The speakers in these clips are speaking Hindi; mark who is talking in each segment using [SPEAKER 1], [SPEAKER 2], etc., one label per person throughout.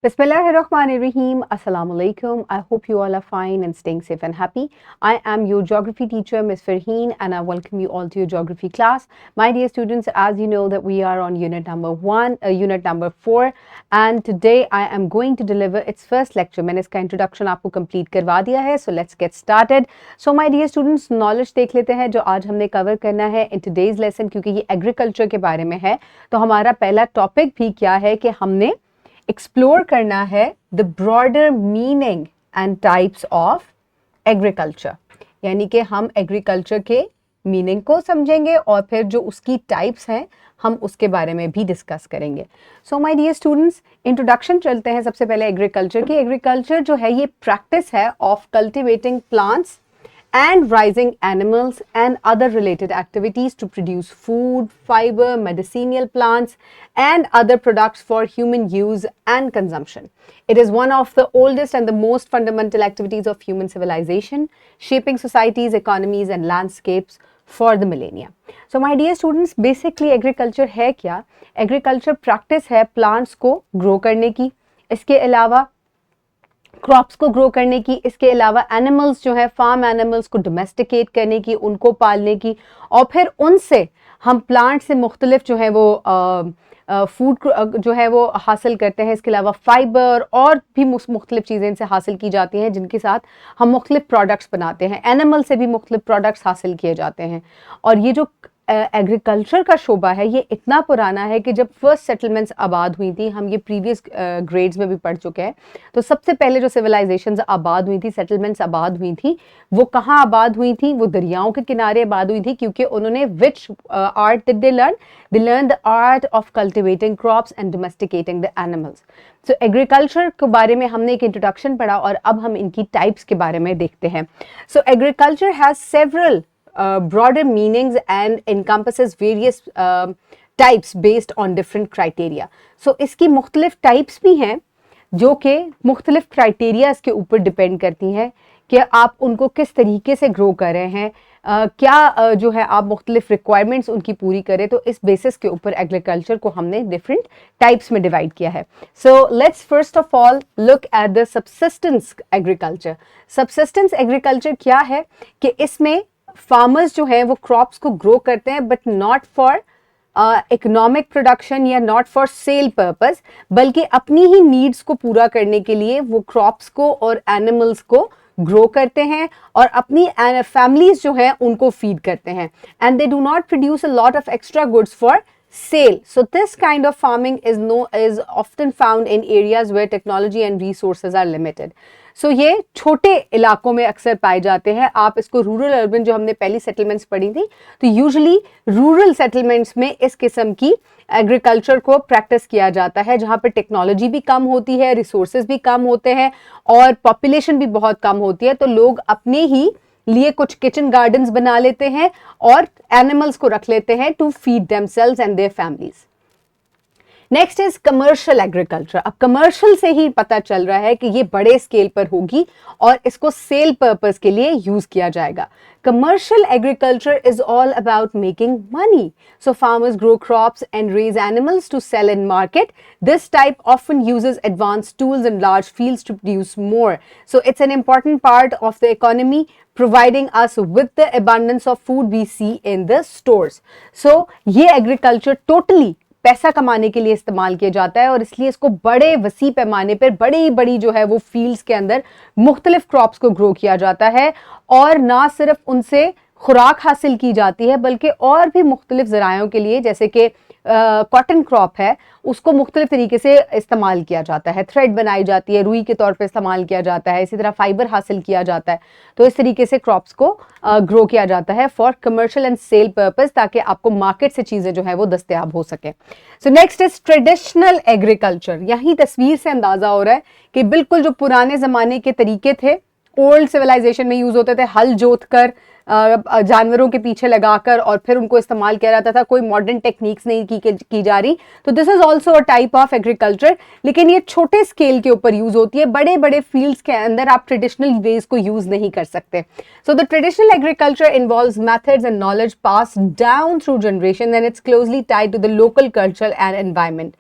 [SPEAKER 1] Bismillahirrahmanirrahim. Assalamu alaikum. I hope you all are fine and staying safe and happy. I am your geography teacher, Ms. Farheen, and I welcome you all to your geography class. My dear students, as you know that we are on unit number 4, and today I am going to deliver its first lecture. मैंने इसका introduction आपको complete करवा दिया है. So let's get started. So my dear students, knowledge देख लेते हैं जो आज हमने cover करना है in today's lesson, क्योंकि ये agriculture के बारे में है. तो हमारा पहला topic भी क्या है कि हमने एक्सप्लोर करना है the broader meaning and types of agriculture, यानी कि हम एग्रीकल्चर के मीनिंग को समझेंगे और फिर जो उसकी टाइप्स हैं हम उसके बारे में भी डिस्कस करेंगे. So my dear students, introduction चलते हैं सबसे पहले एग्रीकल्चर की. एग्रीकल्चर जो है ये प्रैक्टिस है of cultivating plants and raising animals and other related activities to produce food, fiber, medicinal plants and other products for human use and consumption. It is one of the oldest and the most fundamental activities of human civilization, shaping societies, economies and landscapes for the millennia. So my dear students, basically agriculture है क्या? Agriculture practice है plants को grow करने की, इसके अलावा क्रॉप्स को ग्रो करने की, इसके अलावा एनिमल्स जो है फार्म एनिमल्स को डोमेस्टिकेट करने की, उनको पालने की, और फिर उनसे हम प्लांट से मुख्तलिफ जो है वो फूड जो है वो हासिल करते हैं. इसके अलावा फाइबर और भी मुख्तलिफ चीज़ें इनसे हासिल की जाती हैं जिनके साथ हम मुख्तलिफ प्रोडक्ट्स बनाते हैं. एनिमल से भी मुख्तलिफ प्रोडक्ट्स हासिल किए जाते हैं. और ये जो एग्रीकल्चर का शोबा है ये इतना पुराना है कि जब फर्स्ट सेटलमेंट्स आबाद हुई थी, हम ये प्रीवियस ग्रेड्स में भी पढ़ चुके हैं, तो सबसे पहले जो सिविलाइजेशंस आबाद हुई थी, सेटलमेंट्स आबाद हुई थी, वो कहाँ आबाद हुई थी? वो दरियाओं के किनारे आबाद हुई थी, क्योंकि उन्होंने विच art did they learn the art of cultivating crops and domesticating the animals. So agriculture के बारे में हमने एक इंट्रोडक्शन पढ़ा और अब हम इनकी टाइप्स के बारे में देखते हैं. सो agriculture has several broader meanings and encompasses various types based on different criteria. So इसकी मुख्तलिफ टाइप्स भी हैं जो कि मुख्तलिफ क्राइटेरियाज के ऊपर डिपेंड करती हैं कि आप उनको किस तरीके से ग्रो कर रहे हैं, क्या जो है आप मुख्तलिफ रिक्वायरमेंट्स उनकी पूरी करें. तो इस बेसिस के ऊपर एग्रीकल्चर को हमने डिफरेंट टाइप्स में डिवाइड किया है. So let's first of all look at the subsistence agriculture. Subsistence agriculture क्या है कि इसमें फार्मर्स जो हैं वो क्रॉप्स को ग्रो करते हैं but not for economic production या नॉट फॉर सेल पर्पस, बल्कि अपनी ही नीड्स को पूरा करने के लिए वो क्रॉप्स को और एनिमल्स को ग्रो करते हैं और अपनी फैमिलीज जो हैं उनको फीड करते हैं. And they do not produce a lot of extra goods for sale. So this kind of farming is often found in areas where technology and resources are limited. So ये छोटे इलाकों में अक्सर पाए जाते हैं. आप इसको रूरल अर्बन जो हमने पहली सेटलमेंट्स पढ़ी थी, तो यूजुअली रूरल सेटलमेंट्स में इस किस्म की एग्रीकल्चर को प्रैक्टिस किया जाता है जहाँ पर टेक्नोलॉजी भी कम होती है, रिसोर्सेज भी कम होते हैं और पॉपुलेशन भी बहुत कम होती है. तो लोग अपने ही लिए कुछ किचन गार्डन्स बना लेते हैं और एनिमल्स को रख लेते हैं to feed themselves and their families. Next is commercial agriculture. अब कमर्शियल से ही पता चल रहा है कि ये बड़े स्केल पर होगी और इसको सेल पर्पस के लिए यूज किया जाएगा. Commercial agriculture is all about making money. So farmers grow crops and raise animals to sell in market. This type often uses advanced tools and large fields to produce more. So it's an important part of the economy, providing us with the abundance of food we see in the stores. So ये agriculture totally पैसा कमाने के लिए इस्तेमाल किया जाता है और इसलिए इसको बड़े वसी पैमाने पर बड़ी बड़ी जो है वो फील्ड्स के अंदर मुख्तलिफ क्रॉप्स को ग्रो किया जाता है और ना सिर्फ उनसे खुराक हासिल की जाती है बल्कि और भी मुख्तलिफ ज़रायों के लिए, जैसे कि कॉटन क्रॉप है, उसको मुख्तलिफ तरीके से इस्तेमाल किया जाता है. थ्रेड बनाई जाती है, रुई के तौर पे इस्तेमाल किया जाता है, इसी तरह फाइबर हासिल किया जाता है. तो इस तरीके से क्रॉप्स को ग्रो किया जाता है for commercial and sale purpose, ताकि आपको मार्केट से चीज़ें जो है वो दस्तयाब हो सके. So next is traditional agriculture. यही तस्वीर से अंदाज़ा हो रहा है कि बिल्कुल जो पुराने ज़माने के तरीके थे, ओल्ड सिविलाइजेशन में यूज़ होते थे, हल जोत कर जानवरों के पीछे लगाकर और फिर उनको इस्तेमाल किया जाता था. कोई मॉडर्न टेक्निक्स नहीं की जा रही. तो this is also a type of agriculture, लेकिन ये छोटे स्केल के ऊपर यूज होती है. बड़े बड़े फील्ड्स के अंदर आप ट्रेडिशनल वेज को यूज नहीं कर सकते. So the traditional agriculture involves methods and knowledge pass down through generation and it's closely tied to the local culture and environment.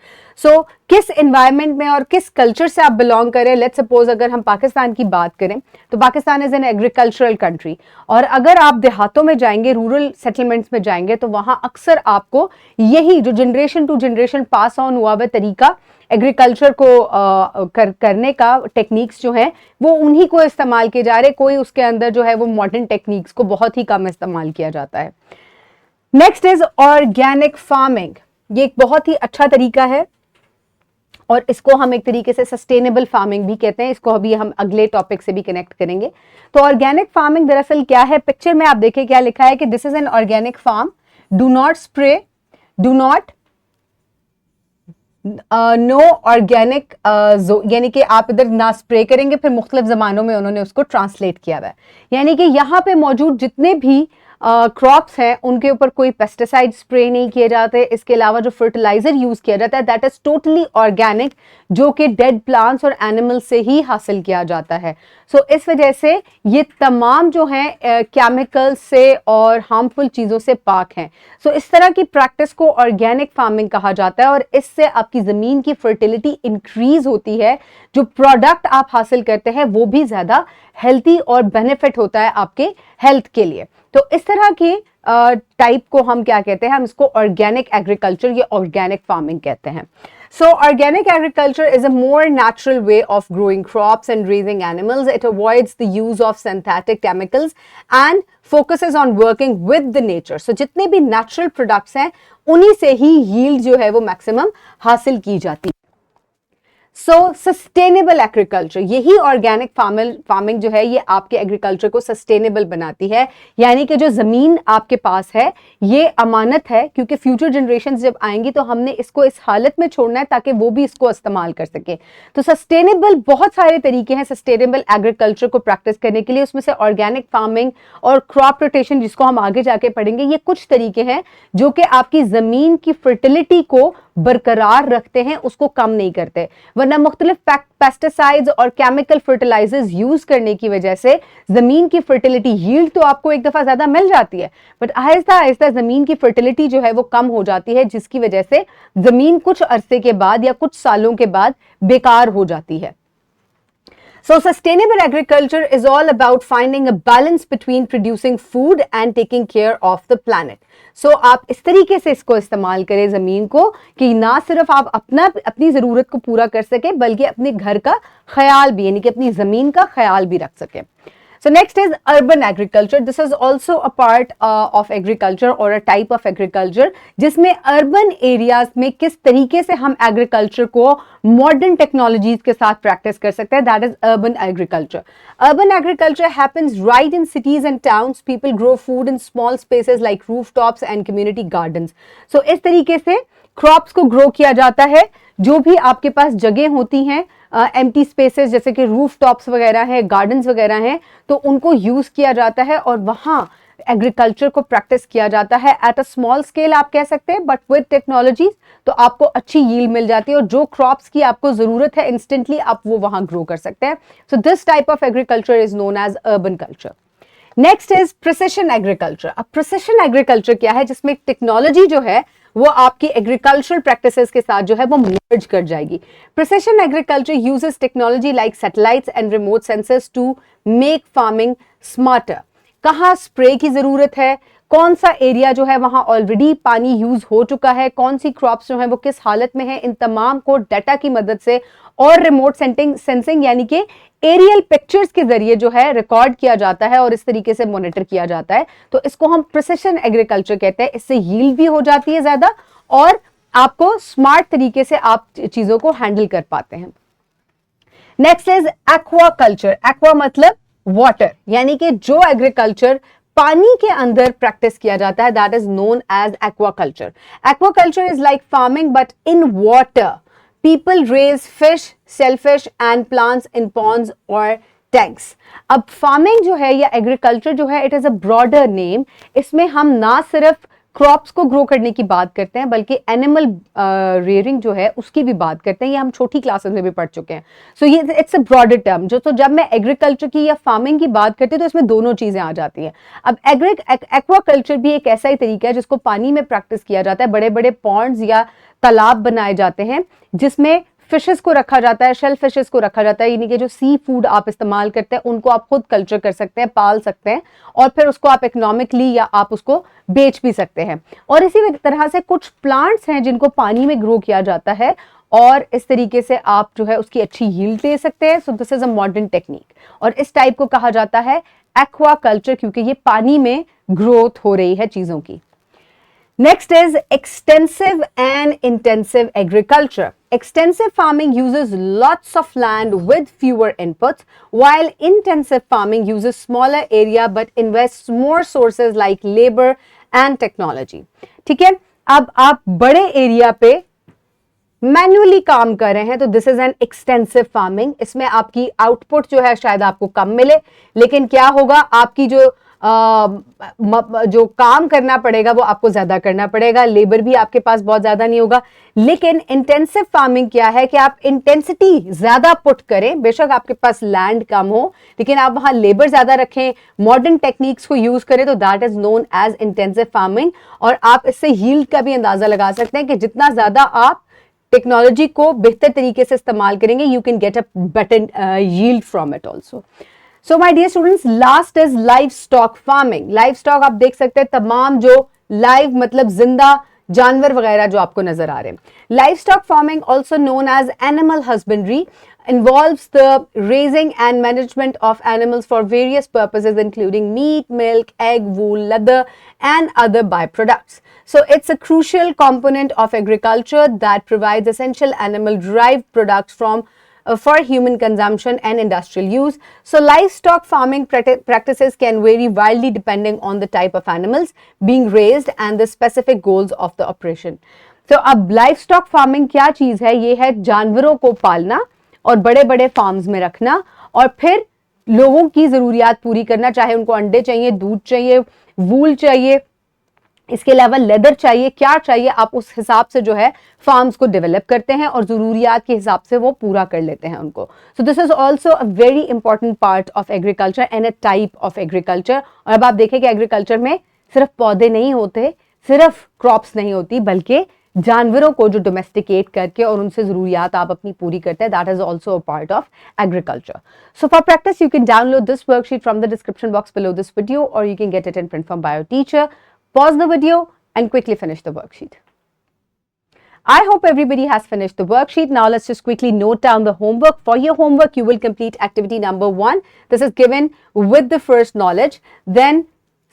[SPEAKER 1] So किस एनवायरनमेंट में और किस कल्चर से आप बिलोंग करें, लेट्स सपोज अगर हम पाकिस्तान की बात करें तो Pakistan is an agricultural country, और अगर आप देहातों में जाएंगे, रूरल सेटलमेंट्स में जाएंगे, तो वहां अक्सर आपको यही जो generation to generation pass on हुआ हुआ तरीका एग्रीकल्चर को करने का, टेक्निक्स जो है वो उन्हीं को इस्तेमाल किए जा रहे, कोई उसके अंदर जो है वो मॉडर्न टेक्निक्स को बहुत ही कम इस्तेमाल किया जाता है। Next is organic farming. ये एक बहुत ही अच्छा तरीका है और इसको हम एक तरीके से सस्टेनेबल फार्मिंग भी कहते हैं। इसको अभी हम अगले टॉपिक से भी कनेक्ट करेंगे। तो ऑर्गेनिक फार्मिंग दरअसल क्या है, पिक्चर में आप देखें क्या लिखा है कि this is an organic farm, do not spray, do not no organic, यानी कि आप इधर ना स्प्रे करेंगे, फिर मुख्तलिफ जमानों में उन्होंने उसको ट्रांसलेट किया हुआ है, यानी कि यहाँ पे मौजूद जितने भी क्रॉप्स हैं उनके ऊपर कोई पेस्टिसाइड स्प्रे नहीं किए जाते। इसके अलावा जो फर्टिलाइजर यूज किया जाता है दैट इज टोटली ऑर्गेनिक, जो कि डेड प्लांट्स और एनिमल्स से ही हासिल किया जाता है। सो इस वजह से ये तमाम जो हैं केमिकल से और हार्मफुल चीज़ों से पाक हैं। सो इस तरह की प्रैक्टिस को ऑर्गेनिक फार्मिंग कहा जाता है और इससे आपकी ज़मीन की फर्टिलिटी इंक्रीज होती है, जो प्रोडक्ट आप हासिल करते हैं वो भी ज़्यादा हेल्थी और बेनिफिट होता है आपके हेल्थ के लिए। तो इस तरह की टाइप को हम क्या कहते हैं, हम इसको ऑर्गेनिक एग्रीकल्चर या ऑर्गेनिक फार्मिंग कहते हैं। So organic agriculture is a more natural way of growing crops and raising animals. It avoids the use of synthetic chemicals and focuses on working with the nature. So जितने भी natural products हैं उन्हीं से ही yield जो है वो maximum हासिल की जाती है। सो सस्टेनेबल एग्रीकल्चर, यही ऑर्गेनिक फार्मिंग जो है ये आपके एग्रीकल्चर को सस्टेनेबल बनाती है, यानी कि जो जमीन आपके पास है ये अमानत है, क्योंकि फ्यूचर जनरेशन जब आएंगी तो हमने इसको इस हालत में छोड़ना है ताकि वो भी इसको इस्तेमाल कर सके। तो सस्टेनेबल बहुत सारे तरीके हैं सस्टेनेबल एग्रीकल्चर को प्रैक्टिस करने के लिए, उसमें से ऑर्गेनिक फार्मिंग और क्रॉप रोटेशन जिसको हम आगे जाके पढ़ेंगे, ये कुछ तरीके हैं जो कि आपकी जमीन की फर्टिलिटी को बरकरार रखते हैं, उसको कम नहीं करते। वरना मुख्तलिफ पेस्टिसाइड्स और केमिकल फर्टिलाइजर्स यूज करने की वजह से जमीन की फर्टिलिटी, यील्ड तो आपको एक दफा ज्यादा मिल जाती है बट आहिस्ता आहिस्ता जमीन की फर्टिलिटी जो है वो कम हो जाती है, जिसकी वजह से जमीन कुछ अरसे के बाद या कुछ सालों के बाद बेकार हो जाती है। So sustainable agriculture is all about finding a balance between producing food and taking care of the planet. So आप इस तरीके से इसको इस्तेमाल करें ज़मीन को कि ना सिर्फ आप अपनी ज़रूरत को पूरा कर सके बल्कि अपने घर का ख्याल भी, यानी कि अपनी ज़मीन का ख्याल भी रख सके। So next is urban agriculture. This is also a part of agriculture or a type of agriculture, जिसमें urban areas में किस तरीके से हम agriculture को modern technologies के साथ practice कर सकते हैं, that is urban agriculture. Urban agriculture happens right in cities and towns. People grow food in small spaces like rooftops and community gardens. So इस तरीके से crops को grow किया जाता है, जो भी आपके पास जगह होती हैं एम्प्टी स्पेसेस जैसे कि रूफ टॉप्स वगैरह है, गार्डन्स वगैरह हैं, तो उनको यूज किया जाता है और वहाँ एग्रीकल्चर को प्रैक्टिस किया जाता है एट अ स्मॉल स्केल आप कह सकते हैं, बट विद टेक्नोलॉजी तो आपको अच्छी यील्ड मिल जाती है और जो क्रॉप्स की आपको जरूरत है इंस्टेंटली आप वो वहाँ ग्रो कर सकते हैं। So this type of agriculture is known as urban culture. Next is precision agriculture. अब प्रिसिशन एग्रीकल्चर क्या है, जिसमें टेक्नोलॉजी जो है वो आपकी एग्रीकल्चरल प्रैक्टिसेस के साथ जो है वो मर्ज कर जाएगी। Precision agriculture uses technology like satellites and remote sensors to make farming smarter. कहाँ स्प्रे की जरूरत है, कौन सा एरिया जो है वहां ऑलरेडी पानी यूज हो चुका है, कौन सी क्रॉप्स जो है वो किस हालत में है, इन तमाम को डाटा की मदद से और रिमोट सेंसिंग यानी कि एरियल पिक्चर्स के जरिए जो है रिकॉर्ड किया जाता है और इस तरीके से मॉनिटर किया जाता है। तो इसको हम प्रिसिशन एग्रीकल्चर कहते हैं। इससे यील्ड भी हो जाती है ज्यादा और आपको स्मार्ट तरीके से आप चीजों को हैंडल कर पाते हैं। Next is aquaculture. एक्वा मतलब वाटर, यानी कि जो एग्रीकल्चर पानी के अंदर प्रैक्टिस किया जाता है that is known as aquaculture. Aquaculture is like farming but in water. People raise fish, shellfish and plants in ponds or tanks. अब फार्मिंग जो है या एग्रीकल्चर जो है it is a broader name. इसमें हम ना सिर्फ क्रॉप्स को ग्रो करने की बात करते हैं, बल्कि एनिमल रेयरिंग जो है उसकी भी बात करते हैं। ये हम छोटी क्लासेस में भी पढ़ चुके हैं। सो ये इट्स अ ब्रॉडर टर्म। तो जब मैं एग्रीकल्चर की या फार्मिंग की बात करती हूँ तो इसमें दोनों चीजें आ जाती हैं। अब एक्वाकल्चर भी एक ऐसा ही तरीका है जिसको पानी में प्रैक्टिस किया जाता है। बड़े बड़े पॉन्ड्स या तालाब बनाए जाते हैं जिसमें फिशेस को रखा जाता है, शेल फिशेस को रखा जाता है, यानी कि जो सी फूड आप इस्तेमाल करते हैं उनको आप खुद कल्चर कर सकते हैं, पाल सकते हैं, और फिर उसको आप इकोनॉमिकली या आप उसको बेच भी सकते हैं। और इसी तरह से कुछ प्लांट्स हैं जिनको पानी में ग्रो किया जाता है और इस तरीके से आप जो है उसकी अच्छी यील्ड ले सकते हैं। So this is a modern technique और इस टाइप को कहा जाता है एक्वाकल्चर, क्योंकि ये पानी में ग्रोथ हो रही है चीजों की। Next is extensive and intensive agriculture. Extensive farming uses lots of land with fewer inputs, while intensive farming uses smaller area but invests more sources like labor and technology. ठीक है, अब आप बड़े एरिया पे मैन्युअली काम कर रहे हैं तो this is an extensive farming. इसमें आपकी आउटपुट जो है शायद आपको कम मिले, लेकिन क्या होगा, आपकी जो काम करना पड़ेगा वो आपको ज्यादा करना पड़ेगा, लेबर भी आपके पास बहुत ज्यादा नहीं होगा। लेकिन इंटेंसिव फार्मिंग क्या है कि आप इंटेंसिटी ज्यादा पुट करें, बेशक आपके पास लैंड कम हो लेकिन आप वहां लेबर ज्यादा रखें, मॉडर्न टेक्निक्स को यूज करें, तो that is known as intensive farming. और आप इससे यील्ड का भी अंदाजा लगा सकते हैं कि जितना ज्यादा आप टेक्नोलॉजी को बेहतर तरीके से इस्तेमाल करेंगे, you can get a better yield from it also. So my dear students, last is livestock farming. Livestock आप देख सकते हैं तमाम जो लाइव मतलब जिंदा जानवर वगैरह जो आपको नजर आ रहे हैं। Livestock farming also known as animal husbandry involves the raising and management of animals for various purposes including meat, milk, egg, wool, leather and other byproducts. So it's a crucial component of agriculture that provides essential animal derived products for human consumption and industrial use. So livestock farming practices can vary wildly depending on the type of animals being raised and the specific goals of the operation. So अब livestock farming क्या चीज है? ये है जानवरों को पालना और बड़े बड़े फार्म्स में रखना और फिर लोगों की जरूरियात पूरी करना, चाहे उनको अंडे चाहिए, दूध चाहिए, वूल चाहिए, इसके अलावा लेदर चाहिए, क्या चाहिए, आप उस हिसाब से जो है फार्म्स को डेवलप करते हैं और जरूरियात के हिसाब से वो पूरा कर लेते हैं उनको। So this is also a very important part of agriculture and a type of agriculture. और अब आप देखें कि एग्रीकल्चर में सिर्फ पौधे नहीं होते, सिर्फ क्रॉप्स नहीं होती, बल्कि जानवरों को जो डोमेस्टिकेट करके और उनसे जरूरियात आप अपनी पूरी करते हैं, that is also a part of agriculture. So for practice you can download this worksheet from the description box below this video और you can get it in print from by your teacher. Pause the video and quickly finish the worksheet. I hope everybody has finished the worksheet. Now let's just quickly note down the homework. For your homework, you will complete activity number 1. This is given with the first knowledge. Then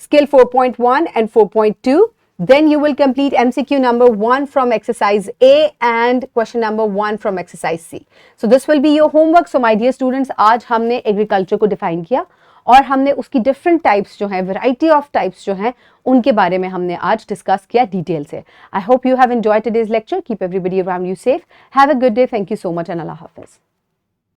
[SPEAKER 1] skill 4.1 and 4.2. Then you will complete MCQ number 1 from exercise A and question number 1 from exercise C. So this will be your homework. So my dear students, आज हमने agriculture को define किया और हमने उसकी डिफरेंट टाइप्स जो हैं, वैरायटी ऑफ टाइप्स जो हैं, उनके बारे में हमने आज डिस्कस किया डिटेल से। I hope you have enjoyed today's lecture. Keep everybody around you safe. Have a good day. Thank you so much and Allah Hafiz.